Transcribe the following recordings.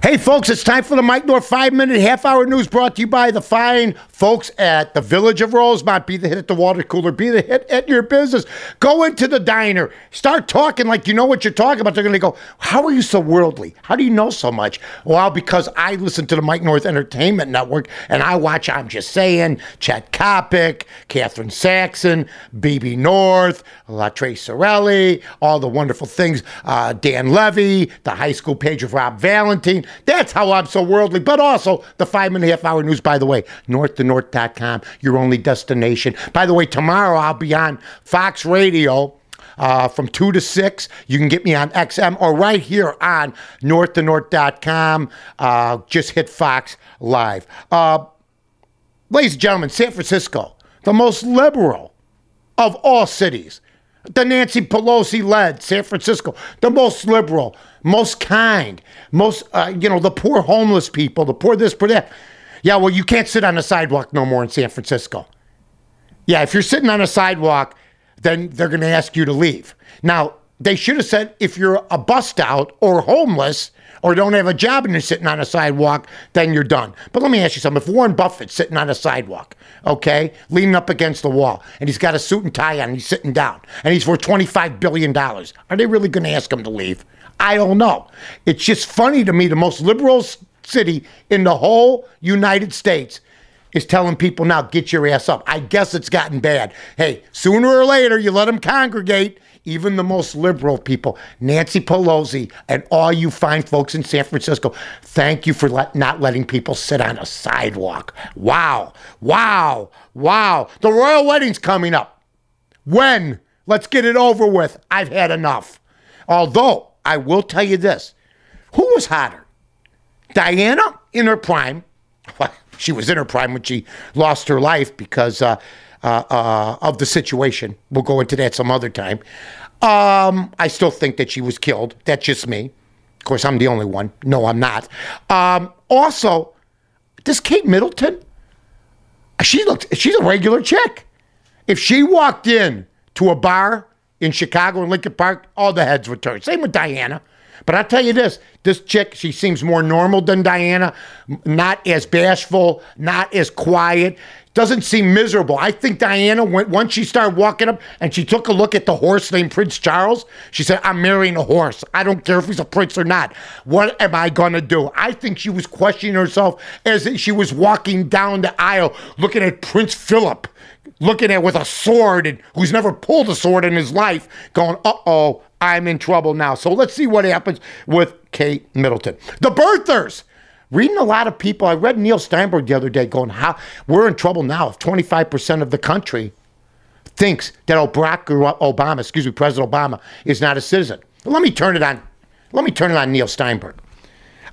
Hey, folks, it's time for the Mike North 5-minute half-hour news brought to you by the fine folks at the Village of Rosemont. Be the hit at the water cooler. Be the hit at your business. Go into the diner. Start talking like you know what you're talking about. They're going to go, how are you so worldly? How do you know so much? Well, because I listen to the Mike North Entertainment Network, and I watch I'm Just Saying, Chet Kopic, Catherine Saxon, BB North, LaTrey Sorelli, all the wonderful things, Dan Levy, the high school page of Rob Valentine. That's how I'm so worldly. But also the 5-minute half-hour news, by the way, northtonorth.com, your only destination. By the way, tomorrow I'll be on Fox Radio from 2 to 6. You can get me on XM or right here on northtonorth.com. Just hit Fox Live. Ladies and gentlemen, San Francisco, the most liberal of all cities. The Nancy Pelosi-led San Francisco, the most liberal, most kind, most, the poor homeless people, the poor this, poor that. Yeah, well, you can't sit on the sidewalk no more in San Francisco. Yeah, if you're sitting on a sidewalk, then they're going to ask you to leave. Now, they should have said if you're a bust out or homeless or don't have a job and you're sitting on a sidewalk, then you're done. But let me ask you something. If Warren Buffett's sitting on a sidewalk, okay, leaning up against the wall, and he's got a suit and tie on and he's sitting down, and he's worth $25 billion, are they really going to ask him to leave? I don't know. It's just funny to me, the most liberal city in the whole United States is telling people now, get your ass up. I guess it's gotten bad. Hey, sooner or later, you let them congregate. Even the most liberal people, Nancy Pelosi and all you fine folks in San Francisco, thank you for not letting people sit on a sidewalk. Wow, wow, wow. The royal wedding's coming up. When? Let's get it over with. I've had enough. Although, I will tell you this. Who was hotter? Diana in her prime. Well, she was in her prime when she lost her life because of the situation. We'll go into that some other time. I still think that she was killed. That's just me. Of course, I'm the only one. No, I'm not. Also, this Kate Middleton, she's a regular chick. If she walked in to a bar in Chicago in Lincoln Park, all the heads would turn. Same with Diana. But I'll tell you this chick, she seems more normal than Diana, not as bashful, not as quiet, doesn't seem miserable. I think Diana, once she started walking up and she took a look at the horse named Prince Charles, she said, I'm marrying a horse. I don't care if he's a prince or not. What am I going to do? I think she was questioning herself as she was walking down the aisle, looking at Prince Philip, looking at with a sword, and who's never pulled a sword in his life, going, uh-oh, I'm in trouble now. So let's see what happens with Kate Middleton. The birthers. Reading a lot of people. I read Neil Steinberg the other day going, how we're in trouble now if 25% of the country thinks that President Obama is not a citizen. Let me turn it on Neil Steinberg.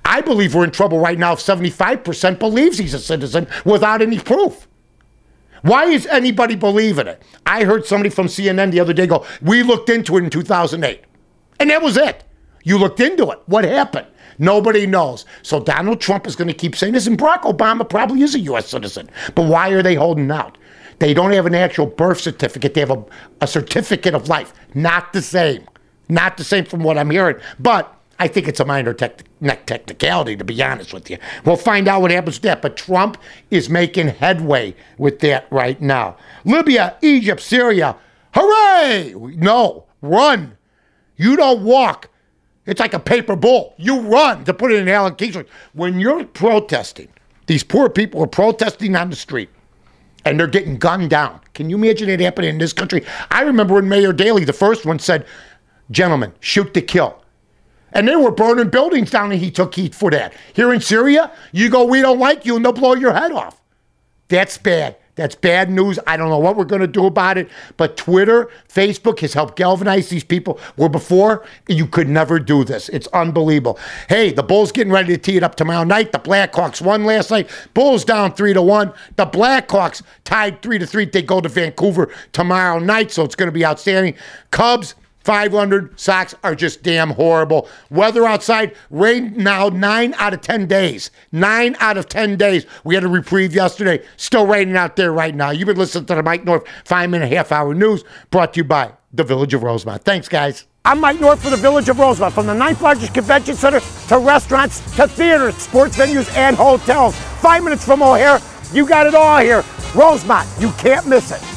I believe we're in trouble right now if 75% believes he's a citizen without any proof. Why is anybody believing it? I heard somebody from CNN the other day go, we looked into it in 2008. And that was it. You looked into it. What happened? Nobody knows. So Donald Trump is going to keep saying this, and Barack Obama probably is a U.S. citizen. But why are they holding out? They don't have an actual birth certificate. They have a certificate of life. Not the same. Not the same from what I'm hearing. But I think it's a minor technicality, to be honest with you. We'll find out what happens with that. But Trump is making headway with that right now. Libya, Egypt, Syria. Hooray! No, run. You don't walk. It's like a paper bull. You run, to put it in Alan Keyes. When you're protesting, these poor people are protesting on the street, and they're getting gunned down. Can you imagine it happening in this country? I remember when Mayor Daley, the first one, said, gentlemen, shoot to kill. And they were burning buildings down, and he took heat for that. Here in Syria, you go, we don't like you, and they'll blow your head off. That's bad. That's bad news. I don't know what we're going to do about it, but Twitter, Facebook has helped galvanize these people where before you could never do this. It's unbelievable. Hey, the Bulls getting ready to tee it up tomorrow night. The Blackhawks won last night. Bulls down 3-1. The Blackhawks tied 3-3. They go to Vancouver tomorrow night, so it's going to be outstanding. Cubs 500. Sox are just damn horrible. Weather outside, rain now 9 out of 10 days. 9 out of 10 days. We had a reprieve yesterday. Still raining out there right now. You've been listening to the Mike North 5-minute half-hour news brought to you by the Village of Rosemont. Thanks, guys. I'm Mike North for the Village of Rosemont. From the 9th largest convention center to restaurants to theaters, sports venues, and hotels. 5 minutes from O'Hare, you got it all here. Rosemont, you can't miss it.